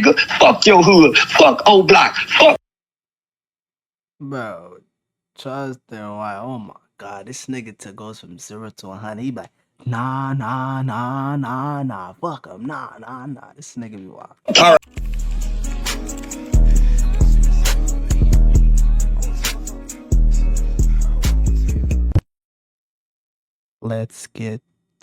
nigga. Fuck your hood. Fuck old block. Fuck. Bro, trust and why? Oh my god, this nigga goes from 0 to 100. He be like, nah, nah, nah, nah, nah. Fuck him. Nah, nah, nah. This nigga be wild. All right. Let's get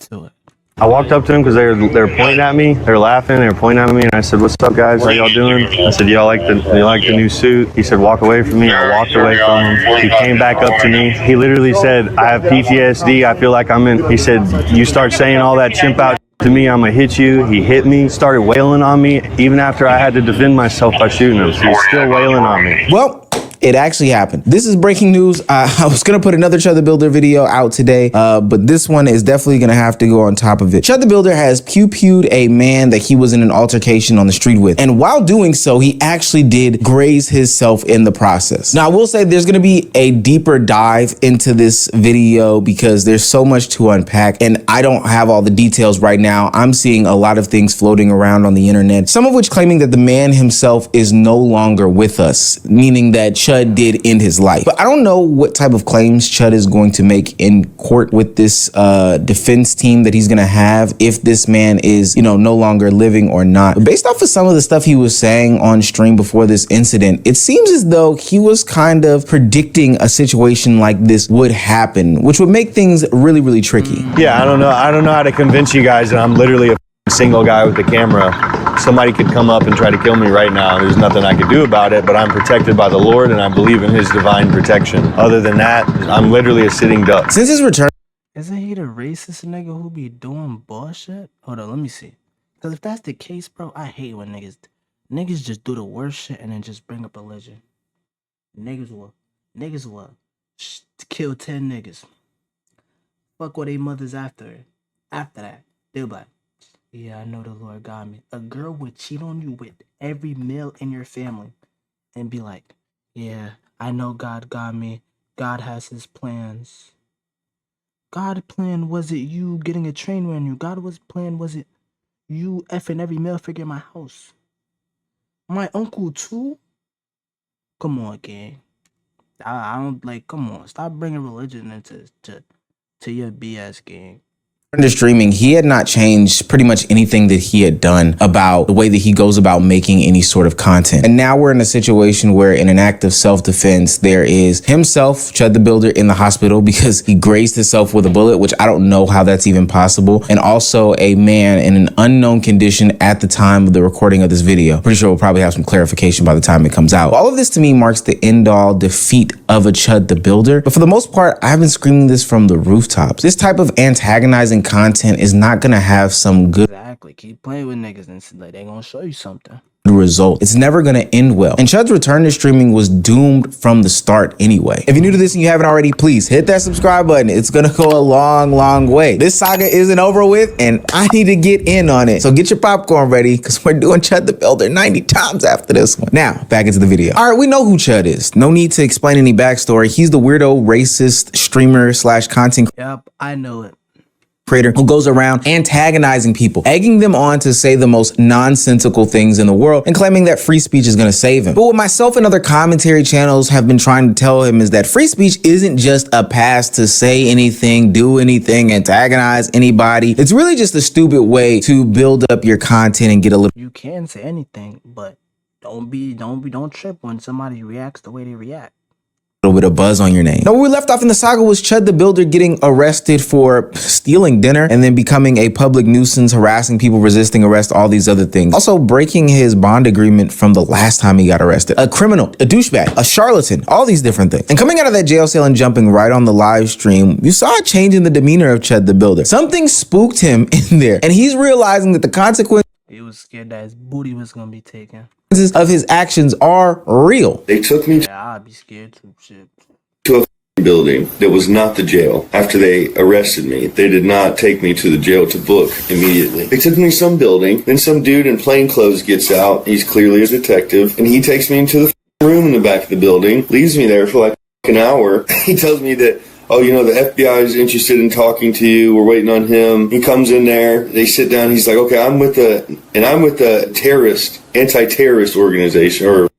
to it. I walked up to him because they were pointing at me. They were laughing. They were pointing at me, and I said, "What's up, guys? How y'all doing?" I said, "Y'all like the new suit?" He said, "Walk away from me." I walked away from him. He came back up to me. He literally said, "I have PTSD. I feel like I'm in." He said, "You start saying all that chimp out to me, I'm gonna hit you." He hit me, started wailing on me, even after I had to defend myself by shooting him. He was still wailing on me. Well, it actually happened. This is breaking news. I was going to put another Chud the Builder video out today, but this one is definitely going to have to go on top of it. Chud the Builder has pew-pewed a man that he was in an altercation on the street with. And while doing so, he actually did graze himself in the process. Now, I will say there's going to be a deeper dive into this video because there's so much to unpack, and I don't have all the details right now. I'm seeing a lot of things floating around on the internet, some of which claiming that the man himself is no longer with us, meaning that Chud did end his life. But I don't know what type of claims Chud is going to make in court with this defense team that he's going to have if this man is, no longer living or not. But based off of some of the stuff he was saying on stream before this incident, it seems as though he was kind of predicting a situation like this would happen, which would make things really, really tricky. Yeah, I don't know how to convince you guys that I'm literally a single guy with the camera. Somebody could come up and try to kill me right now. There's nothing I could do about it, but I'm protected by the Lord and I believe in his divine protection. Other than that, I'm literally a sitting duck. Since his return, Isn't he the racist nigga who be doing bullshit? Hold on, let me see. Because if that's the case, bro, I hate when niggas just do the worst shit and then just bring up religion. Niggas will kill 10 niggas. Fuck what they mothers after that. They'll be like, yeah, I know the Lord got me. A girl would cheat on you with every male in your family and be like, yeah, I know God got me. God has his plans. God's plan wasn't you getting a train on you. God's plan wasn't you effing every male figure in my house. My uncle too? Come on, gang. I don't come on. Stop bringing religion into your BS, gang. into streaming, he had not changed pretty much anything that he had done about the way that he goes about making any sort of content. And now we're in a situation where in an act of self-defense, there is himself, Chud the Builder, in the hospital because he grazed himself with a bullet, which I don't know how that's even possible. And also a man in an unknown condition at the time of the recording of this video. Pretty sure we'll probably have some clarification by the time it comes out. All of this to me marks the end-all defeat of a Chud the Builder. But for the most part, I've been screaming this from the rooftops. This type of antagonizing content is not gonna have some good Keep playing with niggas and they gonna show you something. Result. It's never gonna end well. And Chud's return to streaming was doomed from the start anyway. If you're new to this and you haven't already, please hit that subscribe button. It's gonna go a long, long way. This saga isn't over with and I need to get in on it. So get your popcorn ready because we're doing Chud the Builder 90 times after this one. Now, back into the video. All right, we know who Chud is. No need to explain any backstory. He's the weirdo, racist streamer / content. Yep, I know it. Creator who goes around antagonizing people, egging them on to say the most nonsensical things in the world and claiming that free speech is going to save him. But what myself and other commentary channels have been trying to tell him is that free speech isn't just a pass to say anything, do anything, antagonize anybody. It's really just a stupid way to build up your content and get a little. You can say anything, but don't trip when somebody reacts the way they react. Bit of buzz on your name. Now, where we left off in the saga was Chud the Builder getting arrested for stealing dinner and then becoming a public nuisance, harassing people, resisting arrest, all these other things. Also breaking his bond agreement from the last time he got arrested. A criminal, a douchebag, a charlatan, all these different things. And coming out of that jail cell and jumping right on the live stream, you saw a change in the demeanor of Chud the Builder. Something spooked him in there and he's realizing that the consequences he was scared that his booty was gonna be taken. Of his actions are real. They took me I'd be scared too. Shit. to a building that was not the jail. After they arrested me, they did not take me to the jail to book immediately. They took me to some building, then some dude in plain clothes gets out. He's clearly a detective, and he takes me into the room in the back of the building, leaves me there for like an hour. He tells me that oh, you know, the FBI is interested in talking to you. We're waiting on him. He comes in there. They sit down. He's like, okay, I'm with the anti-terrorist organization or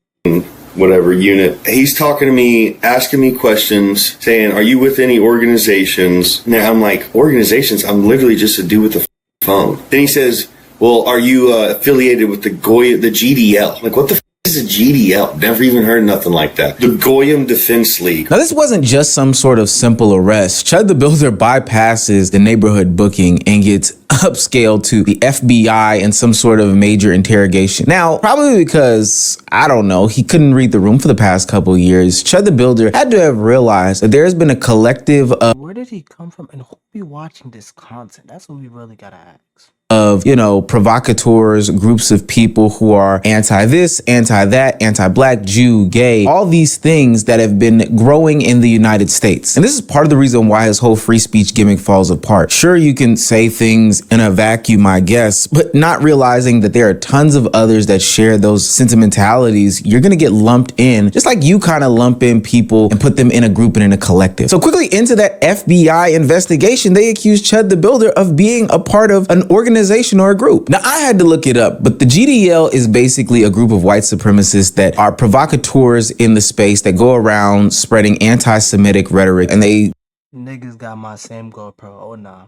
whatever unit. He's talking to me, asking me questions, saying, are you with any organizations? Now I'm like, organizations? I'm literally just a dude with a phone. Then he says, well, are you affiliated with the GDL? Like, what the is a GDL? Never even heard nothing like that. The Goyim Defense League. Now, this wasn't just some sort of simple arrest. Chud the Builder bypasses the neighborhood booking and gets upscaled to the FBI and some sort of major interrogation. Now, probably because, I don't know, he couldn't read the room for the past couple of years, Chud the Builder had to have realized that there's been a collective Where did he come from and who be watching this content? That's what we really gotta ask. Of, you know, provocateurs, groups of people who are anti-this, anti-that, anti-black, Jew, gay, all these things that have been growing in the United States. And this is part of the reason why his whole free speech gimmick falls apart. Sure, you can say things in a vacuum, I guess, but not realizing that there are tons of others that share those sentimentalities, you're gonna get lumped in, just like you kind of lump in people and put them in a group and in a collective. So quickly into that FBI investigation, they accused Chud the Builder of being a part of an organization or a group. Now, I had to look it up, but the GDL is basically a group of white supremacists that are provocateurs in the space that go around spreading anti-Semitic rhetoric, and they Niggas got my same GoPro. Oh nah.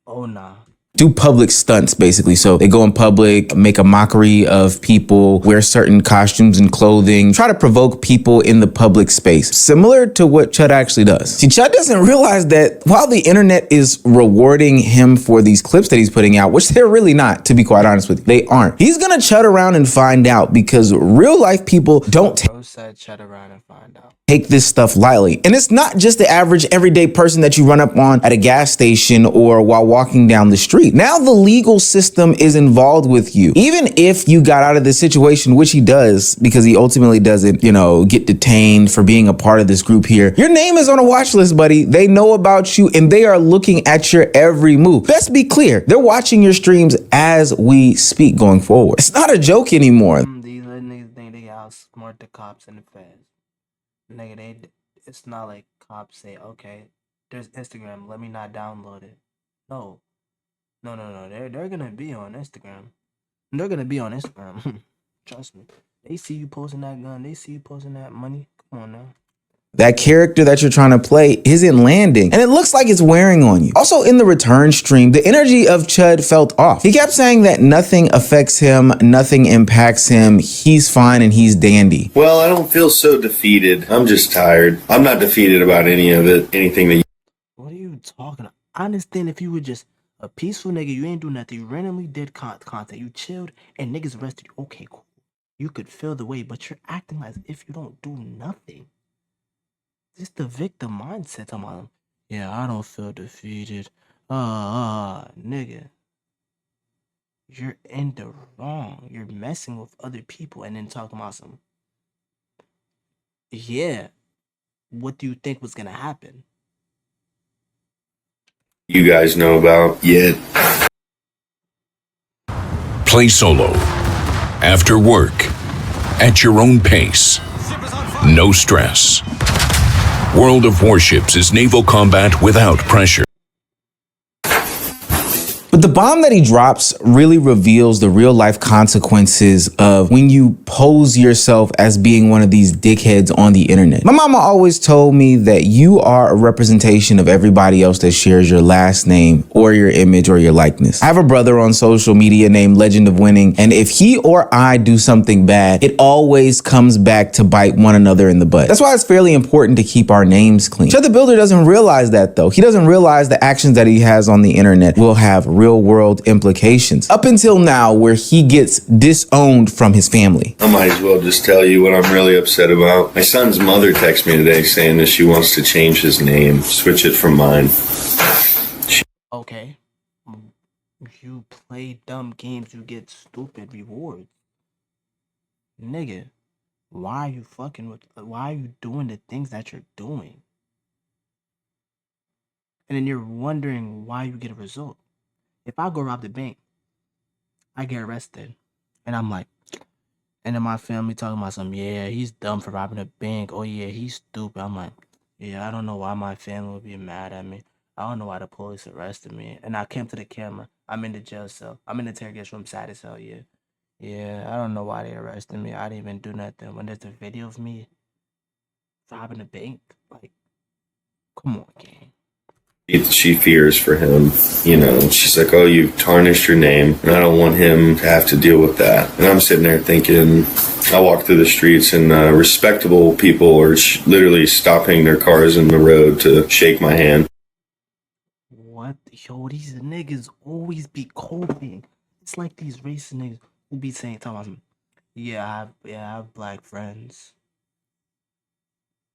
Oh nah. do public stunts, basically. So they go in public, make a mockery of people, wear certain costumes and clothing, try to provoke people in the public space, similar to what Chud actually does. See, Chud doesn't realize that while the internet is rewarding him for these clips that he's putting out, which they're really not, to be quite honest with you, they aren't. He's gonna Chud around and find out, because real life people don't Chud around and find out. Take this stuff lightly. And it's not just the average everyday person that you run up on at a gas station or while walking down the street. Now the legal system is involved with you. Even if you got out of this situation, which he does, because he ultimately doesn't, you know, get detained for being a part of this group here, your name is on a watch list, buddy. They know about you and they are looking at your every move. Let's be clear. They're watching your streams as we speak going forward. It's not a joke anymore. These little niggas think they outsmart the cops and the feds. Nigga, it's not like cops say, okay, there's Instagram, let me not download it. No. They're gonna be on Instagram. They're gonna be on Instagram. Trust me. They see you posting that gun, they see you posting that money. Come on now. That character that you're trying to play isn't landing, and it looks like it's wearing on you. Also, in the return stream, the energy of Chud felt off. He kept saying that nothing affects him, nothing impacts him, he's fine and he's dandy. Well, I don't feel so defeated. I'm just tired. I'm not defeated about any of it, anything that What are you talking about? I understand if you were just a peaceful nigga, you ain't do nothing, you randomly did content, you chilled, and niggas arrested you. Okay, cool. You could feel the way, but you're acting as if you don't do nothing. It's the victim mindset. I'm like, yeah, I don't feel defeated. Nigga. You're in the wrong. You're messing with other people and then talking about some. Yeah. What do you think was gonna happen? you guys know about yet. Play solo. After work. At your own pace. No stress. World of Warships is naval combat without pressure. But the bomb that he drops really reveals the real life consequences of when you pose yourself as being one of these dickheads on the internet. My mama always told me that you are a representation of everybody else that shares your last name or your image or your likeness. I have a brother on social media named Legend of Winning, and if he or I do something bad, it always comes back to bite one another in the butt. That's why it's fairly important to keep our names clean. Chud the Builder doesn't realize that though. He doesn't realize the actions that he has on the internet will have real world implications up until now, where he gets disowned from his family. I might as well just tell you what I'm really upset about. My son's mother texted me today saying that she wants to change his name, switch it from mine. Okay. You play dumb games, you get stupid rewards. Nigga, why are you doing the things that you're doing? And then you're wondering why you get a result. If I go rob the bank, I get arrested. And I'm like, and then my family talking about something, yeah, he's dumb for robbing a bank. Oh yeah, he's stupid. I'm like, Yeah, I don't know why my family would be mad at me. I don't know why the police arrested me. And I came to the camera. I'm in the jail cell. I'm in the interrogation room, sad as hell, yeah. Yeah, I don't know why they arrested me. I didn't even do nothing. When there's a video of me robbing a bank, like, come on, gang. She fears for him, you know. She's like, oh, you've tarnished your name, and I don't want him to have to deal with that. And I'm sitting there thinking, I walk through the streets, and respectable people are literally stopping their cars in the road to shake my hand. What? Yo, these niggas always be coping. It's like these racist niggas who be saying, yeah, I have black friends.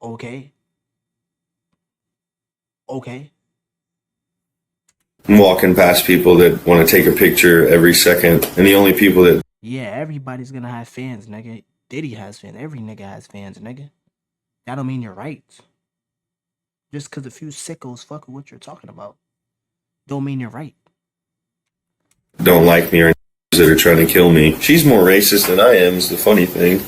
Okay. Okay. I'm walking past people that want to take a picture every second, and the only people that Yeah, everybody's gonna have fans, nigga. Diddy has fans. Every nigga has fans, nigga. That don't mean you're right. Just because a few sickos fuck with what you're talking about, don't mean you're right. don't like me or that are trying to kill me. She's more racist than I am, is the funny thing.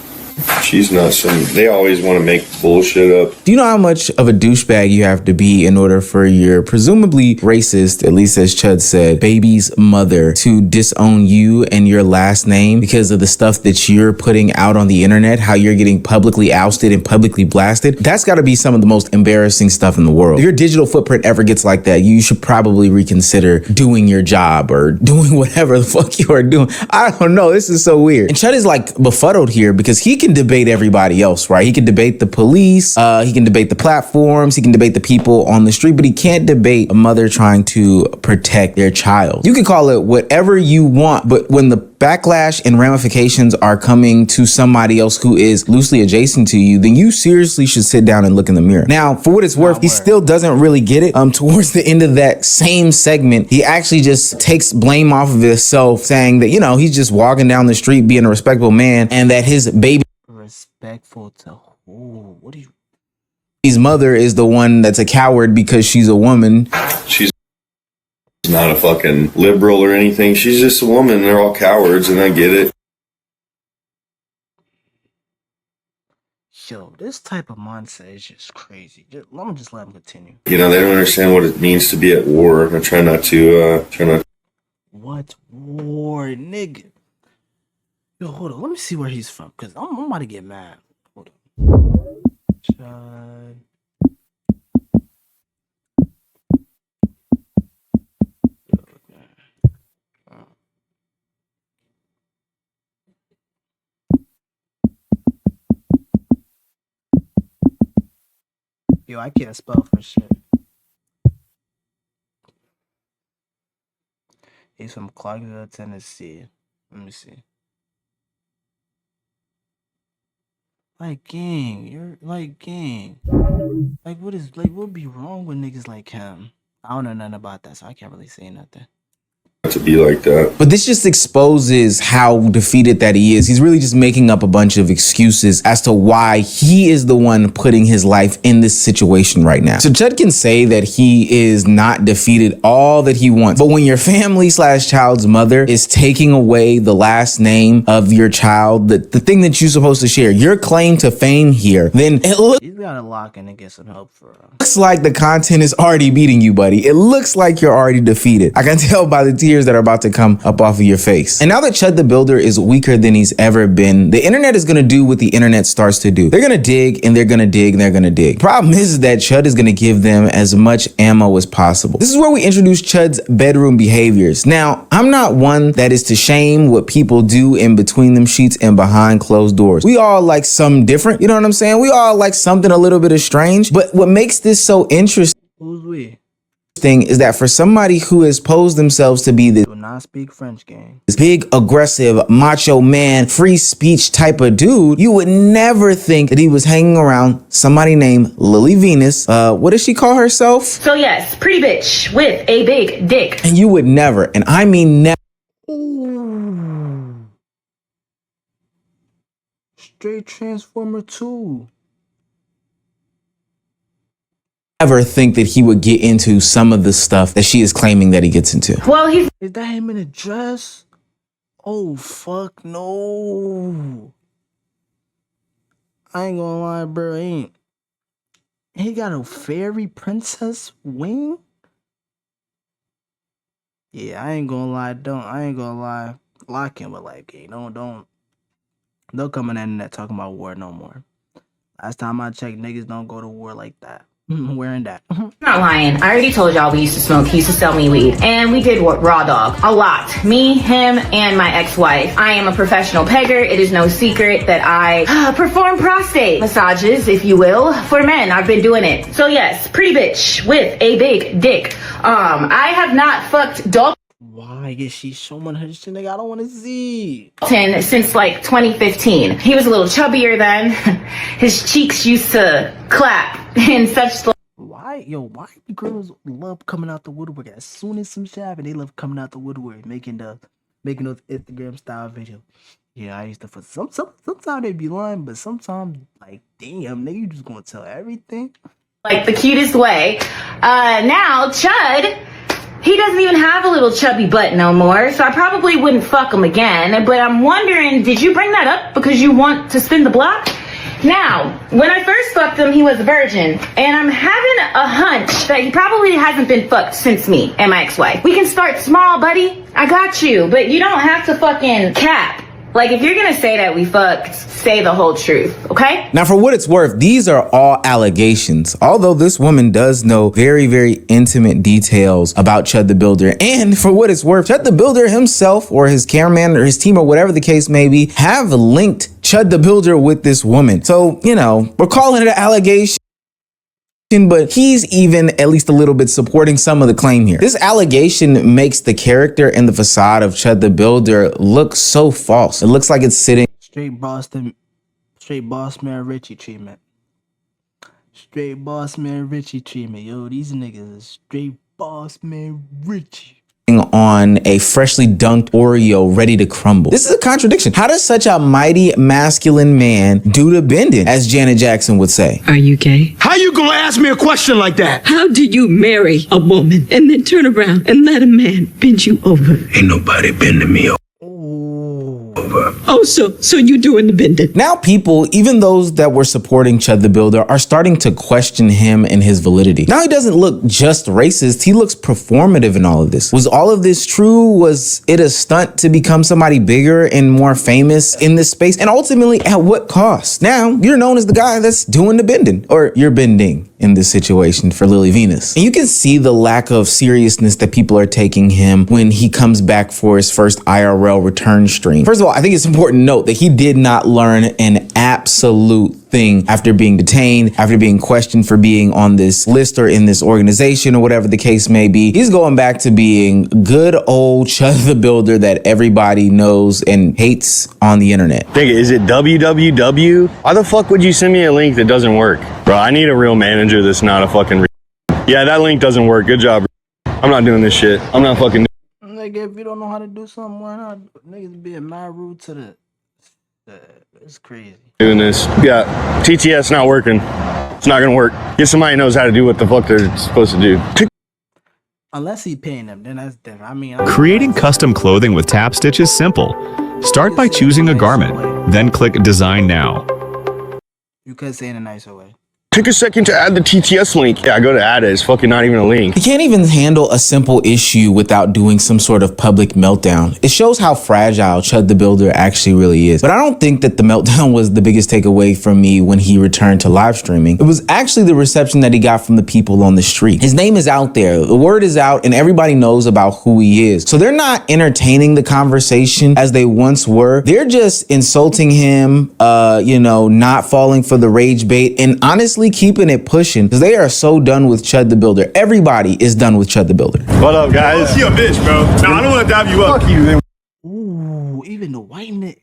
She's not some. They always want to make bullshit up. Do you know how much of a douchebag you have to be in order for your presumably racist, at least as Chud said, baby's mother to disown you and your last name because of the stuff that you're putting out on the internet, how you're getting publicly ousted and publicly blasted? That's got to be some of the most embarrassing stuff in the world. If your digital footprint ever gets like that, you should probably reconsider doing your job or doing whatever the fuck you are doing. I don't know. This is so weird. And Chud is like befuddled here because he can debate everybody else, right? He can debate the police, he can debate the platforms, he can debate the people on the street, but he can't debate a mother trying to protect their child. You can call it whatever you want, but when the backlash and ramifications are coming to somebody else who is loosely adjacent to you, then you seriously should sit down and look in the mirror. Now, for what it's worth, he still doesn't really get it. Towards the end of that same segment, he actually just takes blame off of himself, saying that, you know, he's just walking down the street being a respectable man and that his baby Respectful to who? What do you? his mother is the one that's a coward because she's a woman. She's not a fucking liberal or anything. She's just a woman. They're all cowards, and I get it. Yo, this type of mindset is just crazy. Let me let him continue. You know, they don't understand what it means to be at war. I try not to. What war, nigga? Yo, hold on. Let me see where he's from, cause I'm about to get mad. Hold on. Chud. Yo, I can't spell for shit. He's from Clarksville, Tennessee. Let me see. Like, gang, you're like, gang. Like, what would be wrong with niggas like him? I don't know nothing about that, so I can't really say nothing. To be like that. But this just exposes how defeated that he is. He's really just making up a bunch of excuses as to why he is the one putting his life in this situation right now. So Chud can say that he is not defeated all that he wants. But when your family / child's mother is taking away the last name of your child, the thing that you're supposed to share, your claim to fame here, then it looks He's gotta lock in and get some help for like the content is already beating you, buddy. It looks like you're already defeated. I can tell by the tears that are about to come up off of your face. And now that Chud the Builder is weaker than he's ever been, the internet is gonna do what the internet starts to do. They're gonna dig and they're gonna dig and they're gonna dig. Problem is that Chud is gonna give them as much ammo as possible. This is where we introduce Chud's bedroom behaviors. Now, I'm not one that is to shame what people do in between them sheets and behind closed doors. We all like something different, you know what I'm saying? We all like something a little bit of strange, but what makes this so interesting Who's we? is that for somebody who has posed themselves to be this Do not speak French, gang. big, aggressive, macho man, free speech type of dude, you would never think that he was hanging around somebody named Lily Venus. What does she call herself? So yes, pretty bitch with a big dick. And you would never, and I mean never, Ooh. Straight Transformer 2. ever think that he would get into some of the stuff that she is claiming that he gets into. Well, he's Is that him in a dress? Oh, fuck no. I ain't gonna lie, bro. He got a fairy princess wing? Yeah, I ain't gonna lie. Lock him, but like, hey, don't come on the internet talking about war no more. Last time I checked, niggas don't go to war like that. Wearing that. I'm not lying. I already told y'all we used to smoke. He used to sell me weed. And we did raw dog. A lot. Me, him, and my ex-wife. I am a professional pegger. It is no secret that I perform prostate massages, if you will, for men. I've been doing it. So yes, pretty bitch with a big dick. I have not fucked dog. Why is she showing her shit, nigga? I don't want to see. Since like 2015. He was a little chubbier then. His cheeks used to clap in such. Why girls love coming out the woodwork as soon as some shit happen? They love coming out the woodwork, making those Instagram style videos. Yeah, I used to. For sometimes they be lying, but sometimes like, damn, nigga, you just gonna tell everything. Like the cutest way. Now Chud. He doesn't even have a little chubby butt no more, so I probably wouldn't fuck him again. But I'm wondering, did you bring that up because you want to spin the block? Now, when I first fucked him, he was a virgin, and I'm having a hunch that he probably hasn't been fucked since me and my ex-wife. We can start small, buddy. I got you, but you don't have to fucking cap. Like, if you're gonna say that we fucked, say the whole truth, okay? Now, for what it's worth, these are all allegations. Although this woman does know very, very intimate details about Chud the Builder. And for what it's worth, Chud the Builder himself or his cameraman or his team or whatever the case may be have linked Chud the Builder with this woman. So, you know, we're calling it an allegation, but he's even at least a little bit supporting some of the claim here. This allegation makes the character and the facade of Chud the Builder look so false. It looks like it's sitting Straight boss man Richie treatment. Straight boss man Richie treatment. Yo, these niggas is straight boss man Richie on a freshly dunked Oreo ready to crumble. This is a contradiction. How does such a mighty masculine man do the bending, as Janet Jackson would say? Are you gay? How you gonna ask me a question like that? How do you marry a woman and then turn around and let a man bend you over? Ain't nobody bending me over. Oh, so you doing the bending. Now people, even those that were supporting Chud the Builder, are starting to question him and his validity. Now he doesn't look just racist, he looks performative in all of this. Was all of this true? Was it a stunt to become somebody bigger and more famous in this space? And ultimately, at what cost? Now, you're known as the guy that's doing the bending, or you're bending in this situation for Lily Venus. And you can see the lack of seriousness that people are taking him when he comes back for his first IRL return stream. First of all, I think it's important to note that he did not learn an absolute thing after being detained, after being questioned for being on this list or in this organization or whatever the case may be. He's going back to being good old Chud the Builder that everybody knows and hates on the internet. Think, is it www? Why the fuck would you send me a link that doesn't work? Bro, I need a real manager that's not a fucking yeah, that link doesn't work. Good job, bro. I'm not doing this shit. I'm not fucking nigga, if you don't know how to do something, why not? Niggas being mad rude to the it's crazy. Doing this. Yeah, TTS not working. It's not gonna work. Get somebody who knows how to do what the fuck they're supposed to do. Unless he paying them, then that's different. I mean, Creating custom clothing with tap stitch is simple. Start by choosing a garment, then click Design Now. You could say it in a nicer way. Took a second to add the TTS link. Yeah, I go to add it. It's fucking not even a link. He can't even handle a simple issue without doing some sort of public meltdown. It shows how fragile Chud the Builder actually really is. But I don't think that the meltdown was the biggest takeaway from me when he returned to live streaming. It was actually the reception that he got from the people on the street. His name is out there. The word is out and everybody knows about who he is. So they're not entertaining the conversation as they once were. They're just insulting him, not falling for the rage bait, and honestly keeping it pushing because they are so done with Chud the Builder. Everybody is done with Chud the Builder. What up, guys? You a bitch, bro. Nah, I don't want to dab you up. Fuck you, then. Ooh, even the white niggas.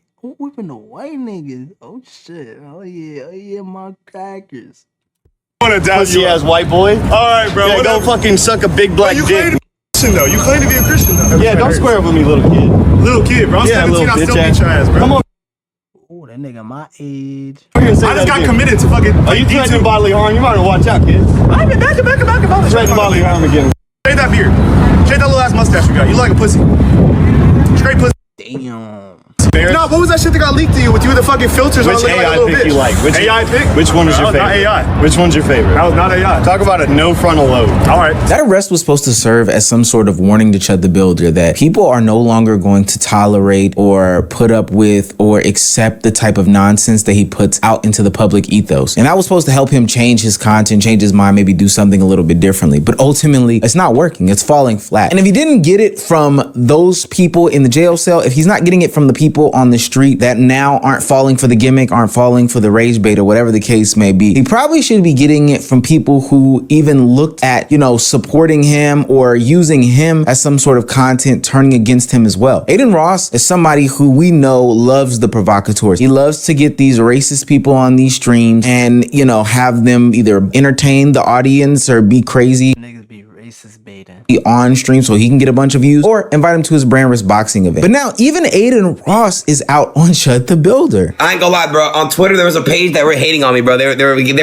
Oh shit. Oh yeah, my crackers. I want to dab Pussy you ass up. white boy. All right, bro. Yeah, go fucking suck a big black you dick. claim to be a Christian, though. You claim to be a Christian, though. Yeah, don't square up with me, little kid. Little kid, bro. I'm Yeah, 17. little I still bitch beat your ass, bro. Come on. Oh, that nigga my age. I just got committed to fucking. Are you threatening bodily harm? You might want to watch out, kid. I've been back. Threatening bodily harm again. Shave that beard. Shave that little ass mustache you got. You like a pussy. Straight pussy. Damn. fair. No, what was that shit that got leaked to you with you with the fucking filters on? Which looking AI like a little pic you bitch? like? Which AI pic? Which one is your That was favorite? not AI. Which one's your favorite? That was not AI. Talk about a no frontal lobe. All right. That arrest was supposed to serve as some sort of warning to Chud the Builder that people are no longer going to tolerate or put up with or accept the type of nonsense that he puts out into the public ethos. And that was supposed to help him change his content, change his mind, maybe do something a little bit differently. But ultimately, it's not working. It's falling flat. And if he didn't get it from those people in the jail cell, if he's not getting it from the people on the street that now aren't falling for the gimmick, aren't falling for the rage bait or whatever the case may be, he probably should be getting it from people who even looked at, supporting him or using him as some sort of content turning against him as well. Adin Ross is somebody who we know loves the provocateurs. He loves to get these racist people on these streams and, have them either entertain the audience or be crazy. Niggas be racist baiting. On stream so he can get a bunch of views or invite him to his brand risk boxing event. But now even Adin Ross is out on Chud the Builder. I ain't gonna lie, bro. On Twitter, there was a page that were hating on me, bro. They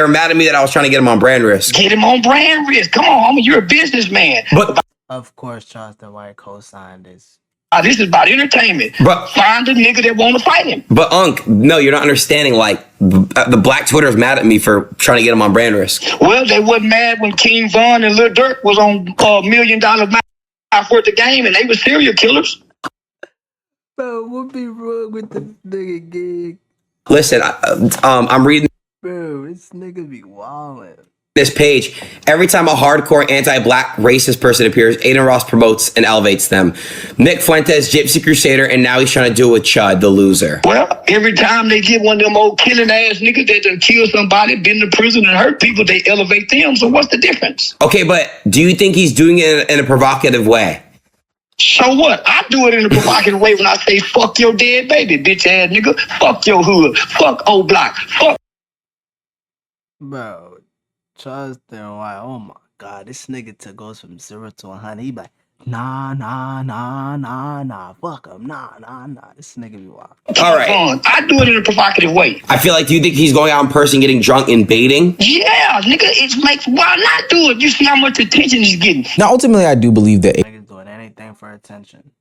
were mad at me that I was trying to get him on brand risk. Get him on brand risk. Come on, homie. You're a businessman. But Of course, Charleston White co-signed this. this is about entertainment. But Find a nigga that want to fight him. But Unc, no, you're not understanding. Like the black Twitter is mad at me for trying to get him on brand risk. Well, they wasn't mad when King Von and Lil Durk was on $1 million match worth of game, and they were serial killers. Bro, what be wrong with this nigga gig? Listen, I'm reading Bro, this nigga be wildin'. this page. Every time a hardcore anti-black racist person appears, Adin Ross promotes and elevates them. Nick Fuentes, Gypsy Crusader, and now he's trying to do it with Chud, the loser. Well, every time they get one of them old killing ass niggas that done killed somebody, been to prison and hurt people, they elevate them. So what's the difference? Okay, but do you think he's doing it in a provocative way? So what? I do it in a provocative way when I say fuck your dead baby, bitch ass nigga. Fuck your hood. Fuck old block. Fuck. Bro, Charleston White, oh my god, this nigga goes from 0 to 100. He be like, nah, fuck him, nah. This nigga be wild. All right. I do it in a provocative way. I feel like, do you think he's going out in person, getting drunk and baiting? Yeah, nigga, it makes, why not do it? You see how much attention he's getting. Now, ultimately, I do believe that Niggas doing anything for attention.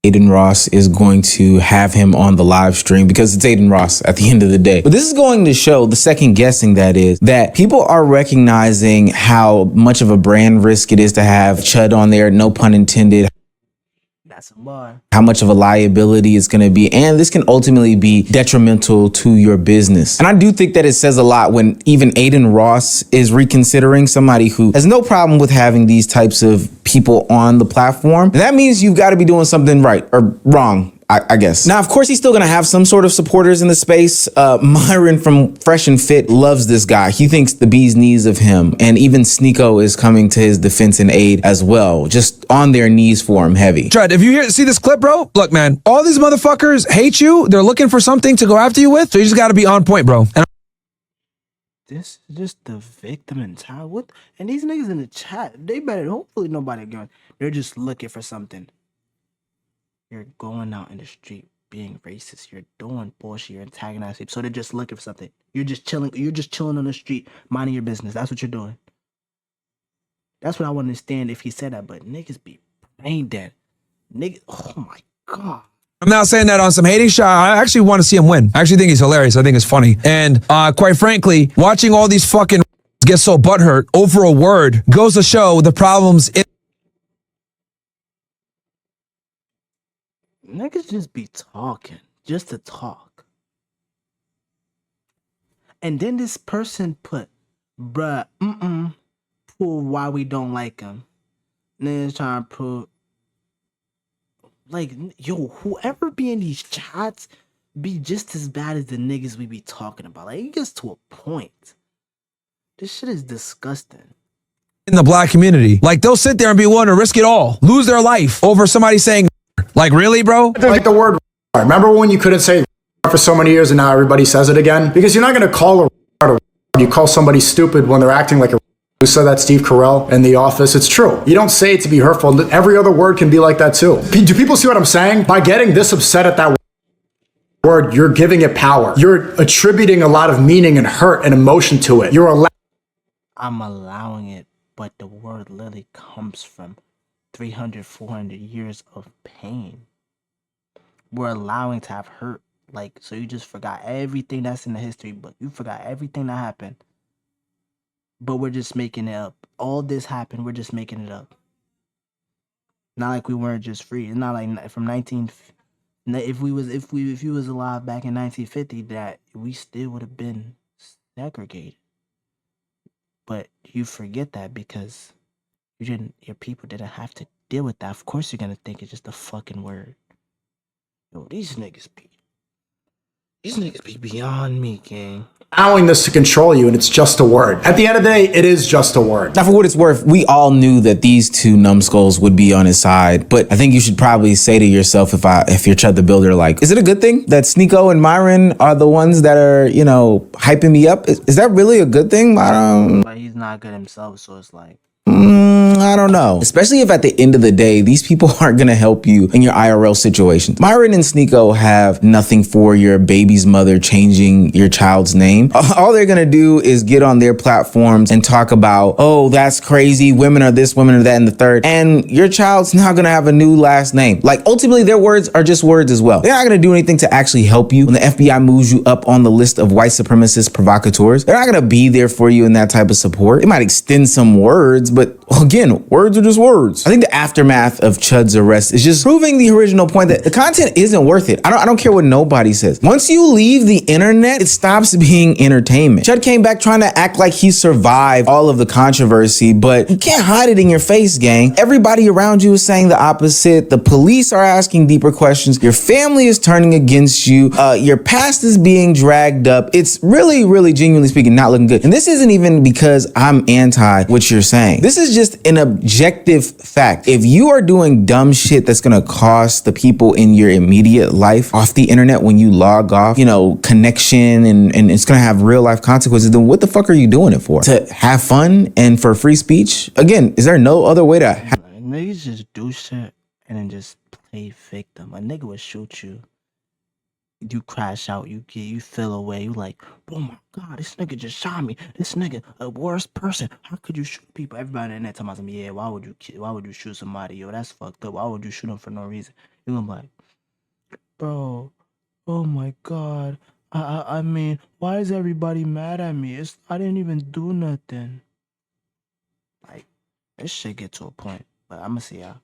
Adin Ross is going to have him on the live stream because it's Adin Ross at the end of the day. But this is going to show, the second guessing that is, that people are recognizing how much of a brand risk it is to have Chud on there, no pun intended. That's a bar. How much of a liability it's going to be. And this can ultimately be detrimental to your business. And I do think that it says a lot when even Adin Ross is reconsidering, somebody who has no problem with having these types of people on the platform. And that means you've got to be doing something right or wrong, I guess. Now, of course, he's still going to have some sort of supporters in the space. Myron from Fresh and Fit loves this guy. He thinks the bee's knees of him. And even Sneeko is coming to his defense and aid as well, just on their knees for him heavy. Chud, if you see this clip, bro, look, man, all these motherfuckers hate you. They're looking for something to go after you with. So you just got to be on point, bro. And This is just the victim mentality. What? And these niggas in the chat, they better, hopefully nobody going. They're just looking for something. You're going out in the street being racist. You're doing bullshit. You're antagonizing people. So they're just looking for something. You're just chilling. You're just chilling on the street, minding your business. That's what you're doing. That's what I want to understand if he said that. But niggas be brain dead. Niggas, oh my god. I'm not saying that on some hating shot. I actually want to see him win. I actually think he's hilarious. I think it's funny. And quite frankly, watching all these fucking get so butthurt over a word goes to show the problems in Niggas just be talking, just to talk. And then this person put, bruh, prove why we don't like him. Niggas trying to prove, like, yo, whoever be in these chats be just as bad as the niggas we be talking about. Like, it gets to a point. This shit is disgusting. in the black community. Like, they'll sit there and be willing to risk it all, lose their life over somebody saying, like, really, bro? Like the word. Remember when you couldn't say for so many years and now everybody says it again? Because you're not going to call a you call somebody stupid when they're acting like a who said that, Steve Carell in The Office. It's true. You don't say it to be hurtful. Every other word can be like that too. Do people see what I'm saying? By getting this upset at that word, you're giving it power. You're attributing a lot of meaning and hurt and emotion to it. I'm allowing it, but the word literally comes from 300, 400 years of pain. we're allowing to have hurt. Like, so you just forgot everything that's in the history book. You forgot everything that happened. But we're just making it up. All this happened, we're just making it up. Not like we weren't just free. It's not like from 19 if you was alive back in 1950 that we still would have been segregated. But you forget that because your people didn't have to deal with that. Of course you're gonna think it's just a fucking word. Yo, these niggas be beyond me, gang. Allowing this to control you, and it's just a word. At the end of the day, it is just a word. Now, for what it's worth, we all knew that these two numbskulls would be on his side, but I think you should probably say to yourself, if you're Chud the Builder, like, is it a good thing that Sneeko and Myron are the ones that are, hyping me up? Is that really a good thing? But he's not good himself, so it's like, I don't know. Especially if at the end of the day, these people aren't going to help you in your IRL situation. Myron and Sneeko have nothing for your baby's mother changing your child's name. All they're going to do is get on their platforms and talk about, oh, that's crazy. Women are this, women are that, and the third. And your child's now going to have a new last name. Like, ultimately, their words are just words as well. They're not going to do anything to actually help you. When the FBI moves you up on the list of white supremacist provocateurs, they're not going to be there for you in that type of support. They might extend some words, but again, words are just words. I think the aftermath of Chud's arrest is just proving the original point that the content isn't worth it. I don't care what nobody says. Once you leave the internet, it stops being entertainment. Chud came back trying to act like he survived all of the controversy, but you can't hide it in your face, gang. Everybody around you is saying the opposite. The police are asking deeper questions. Your family is turning against you. Your past is being dragged up. It's really, really, genuinely speaking, not looking good. And this isn't even because I'm anti what you're saying. This is just an objective fact. If you are doing dumb shit that's gonna cost the people in your immediate life off the internet when you log off, connection and it's gonna have real life consequences, then what the fuck are you doing it for? To have fun and for free speech? Again, is there no other way to niggas just do shit and then just play victim. A nigga would shoot you. You crash out, you feel away, you like, oh my god, this nigga just shot me. This nigga a worst person. How could you shoot people? Everybody in there talking about, yeah, why would you shoot somebody? Yo, that's fucked up. Why would you shoot them for no reason? You gonna be like, bro, oh my god. I mean, why is everybody mad at me? I didn't even do nothing. Like, this shit get to a point. But I'ma see y'all.